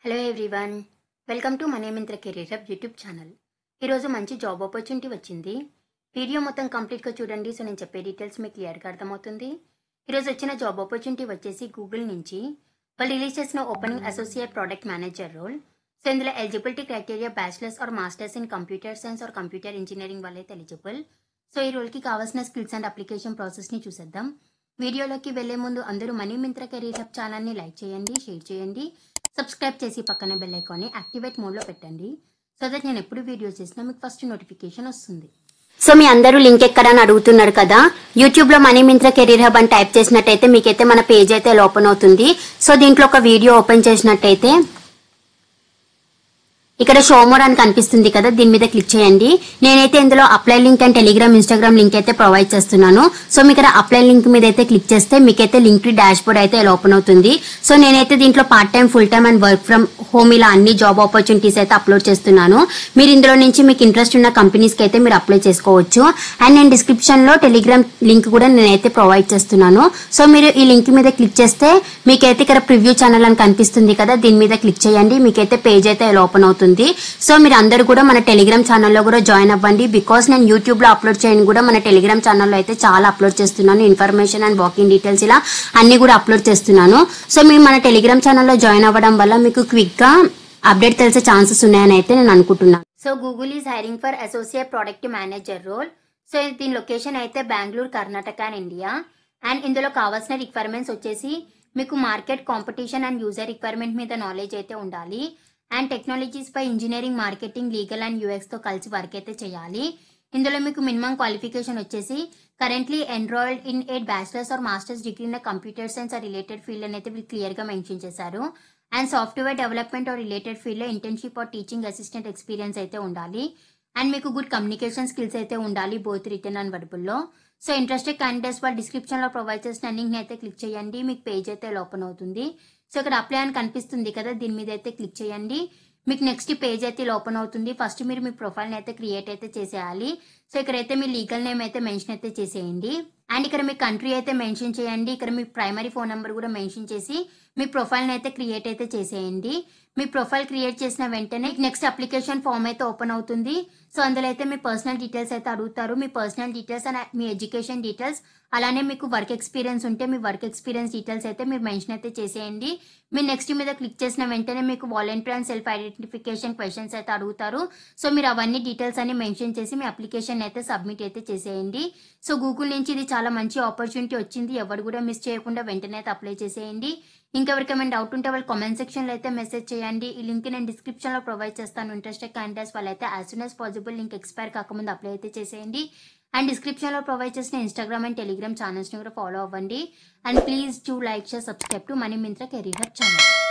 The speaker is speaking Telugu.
Hello everyone, welcome to money Myntra career hub YouTube channel. ఈరోజు మంచి జాబ్ ఆపర్చునిటీ వచ్చింది. వీడియో మొత్తం కంప్లీట్గా చూడండి. సో నేను చెప్పే డీటెయిల్స్ మీకు క్లియర్గా అర్థమవుతుంది. ఈరోజు వచ్చిన జాబ్ ఆపర్చునిటీ వచ్చేసి గూగుల్ నుంచి వాళ్ళు రిలీజ్ చేసిన opening associate product manager role. So ఇందులో eligibility criteria bachelors or masters in computer science or computer engineering వాళ్ళైతే ఎలిజిబుల్. సో ఈ రోల్కి కావాల్సిన స్కిల్స్ అండ్ అప్లికేషన్ ప్రాసెస్ని చూసేద్దాం. వీడియోలోకి వెళ్లే ముందు అందరూ మనీ మింత్ర కెరీర్ హబ్ ఛానల్ని లైక్ చేయండి, షేర్ చేయండి, సబ్స్క్రైబ్ చేసి పక్కన బెల్ ఐకాన్ని యాక్టివేట్ మోడ్లో పెట్టండి. సో దట్ నేను ఎప్పుడు వీడియోస్ చేసినా మీకు ఫస్ట్ నోటిఫికేషన్ వస్తుంది. సో మీ అందరూ లింక్ ఎక్కడ అని అడుగుతున్నారు కదా. యూట్యూబ్లో మనీ మింత్ర కెరీర్ హబ్ అని టైప్ చేసినట్టయితే మీకైతే మన పేజ్ అయితే ఓపెన్ అవుతుంది. సో దీంట్లో ఒక వీడియో ఓపెన్ చేసినట్టయితే ఇక్కడ షో మోర్ అని కనిపిస్తుంది కదా, దీని మీద క్లిక్ చేయండి. నేనైతే ఇందులో apply link and Telegram Instagram link అయితే ప్రొవైడ్ చేస్తున్నాను. సో మీకు ఇక్కడ అప్లై లింక్ మీద అయితే క్లిక్ చేస్తే మీకైతే లింక్ డాష్ బోర్డ్ అయితే ఇలా ఓపెన్ అవుతుంది. సో నేనైతే దీంట్లో part time, full time and work from home ఇలా అన్ని జాబ్ ఆపర్చునిటీస్ అయితే అప్లోడ్ చేస్తున్నాను. మీరు ఇందులో నుంచి మీకు ఇంట్రెస్ట్ ఉన్న కంపెనీస్కి అయితే మీరు అప్లై చేసుకోవచ్చు. అండ్ నేను డిస్క్రిప్షన్ లో టెలిగ్రామ్ లింక్ కూడా నేనైతే ప్రొవైడ్ చేస్తున్నాను. సో మీరు ఈ లింక్ మీద క్లిక్ చేస్తే మీకైతే ఇక్కడ ప్రివ్యూ ఛానల్ అని కనిపిస్తుంది కదా, దీని మీద క్లిక్ చేయండి. మీకైతే పేజ్ అయితే ఇలా ఓపెన్ అవుతుంది. సో మీరు అందరూ కూడా మన టెలిగ్రామ్ ఛానల్లో కూడా జాయిన్ అవ్వండి. బికాస్ నేను యూట్యూబ్ లో అప్లోడ్ చేయని కూడా మన టెలిగ్రామ్ ఛానల్లో అయితే చాలా అప్లోడ్ చేస్తున్నాను. ఇన్ఫర్మేషన్ అండ్ వాకింగ్ డీటెయిల్స్ ఇలా అన్ని కూడా అప్లోడ్ చేస్తున్నాను. సో మీరు మన టెలిగ్రామ్ ఛానల్లో జాయిన్ అవ్వడం వల్ల మీకు క్విక్ గా అప్డేట్ తెలిసే ఛాన్సెస్ ఉన్నాయని అయితే నేను అనుకుంటున్నాను. So Google is hiring for associate product manager role. So దీని లొకేషన్ అయితే Bengaluru, Karnataka and India. And ఇందులో కావాల్సిన రిక్వైర్మెంట్స్ వచ్చేసి మీకు market competition and user requirement మీద నాలెడ్జ్ అయితే ఉండాలి. అండ్ టెక్నాలజీస్ పై engineering, marketing, legal and UX తో కలిసి వర్క్ అయితే చేయాలి. ఇందులో మీకు మినిమం క్వాలిఫికేషన్ వచ్చేసి currently enrolled in 8 bachelor's or master's degree in computer science or related field అని అయితే వీళ్ళు క్లియర్ గా మెన్షన్ చేశారు. And software development or related field లో internship or teaching assistant experience అయితే ఉండాలి. అండ్ మీకు గుడ్ కమ్యూనికేషన్ స్కిల్స్ అయితే ఉండాలి, బోత్ రిటర్న్ అండ్ వర్బల్ లో. సో ఇంట్రెస్టెడ్ క్యాండిడేట్స్ వాళ్ళు డిస్క్రిప్షన్ లో ప్రొవైడ్ చేసిన లింక్ ని అయితే క్లిక్ చేయండి. మీకు పేజ్ అయితే ఓపెన్ అవుతుంది. సో ఇక్కడ అప్లై అని కనిపిస్తుంది కదా, దీని మీద అయితే క్లిక్ చేయండి. మీకు నెక్స్ట్ పేజ్ అయితే ఓపెన్ అవుతుంది. ఫస్ట్ మీరు మీ ప్రొఫైల్ అయితే క్రియేట్ అయితే చేసేయాలి. సో ఇక్కడైతే మీ లీగల్ నేమ్ అయితే మెన్షన్ అయితే చేసేయండి. అండ్ ఇక్కడ మీ కంట్రీ అయితే మెన్షన్ చేయండి. ఇక్కడ మీ ప్రైమరీ ఫోన్ నెంబర్ కూడా మెన్షన్ చేసి మీ ప్రొఫైల్ అయితే క్రియేట్ అయితే చేసేయండి. మీ ప్రొఫైల్ క్రియేట్ చేసిన వెంటనే నెక్స్ట్ అప్లికేషన్ ఫామ్ అయితే ఓపెన్ అవుతుంది. సో అందులో అయితే మీ పర్సనల్ డీటెయిల్స్ అయితే అడుగుతారు. మీ పర్సనల్ డీటెయిల్స్ అండ్ మీ ఎడ్యుకేషన్ డీటెయిల్స్, అలానే మీకు వర్క్ ఎక్స్పీరియన్స్ ఉంటే మీ వర్క్ ఎక్స్పీరియన్స్ డీటెయిల్స్ అయితే మీరు మెన్షన్ అయితే చేసేయండి. మీరు నెక్స్ట్ మీద క్లిక్ చేసిన వెంటనే మీకు voluntary and self identification questions అయితే అడుగుతారు. సో మీరు అవన్నీ డీటెయిల్స్ అన్ని మెన్షన్ చేసి మీ అప్లికేషన్ అయితే సబ్మిట్ అయితే చేసేయండి. సో గూగుల్ నుంచి ఇది చాలా మంచి ఆపర్చునిటీ వచ్చింది. ఎవరు కూడా మిస్ చేయకుండా వెంటనే అయితే అప్లై చేసేయండి. ఇంకెవరికైనా డౌట్ ఉంటే వాళ్ళు కామెంట్ సెక్షన్ లో అయితే మెసేజ్ చేయండి. ఈ లింక్ నేను డిస్క్రిప్షన్ లో ప్రొవైడ్ చేస్తాను. ఇంట్రెస్టెడ్ క్యాండిడేట్స్ వాళ్ళైతే as soon as possible link expire కాకముందు అప్లై అయితే చేసేయండి. అండ్ డిస్క్రిప్షన్ లో ప్రొవైడ్ చేసిన ఇన్స్టాగ్రామ్ అండ్ టెలిగ్రామ్ ఛానల్స్ ని కూడా ఫాలో అవ్వండి. And please to like, share, subscribe to money Myntra career hub channel.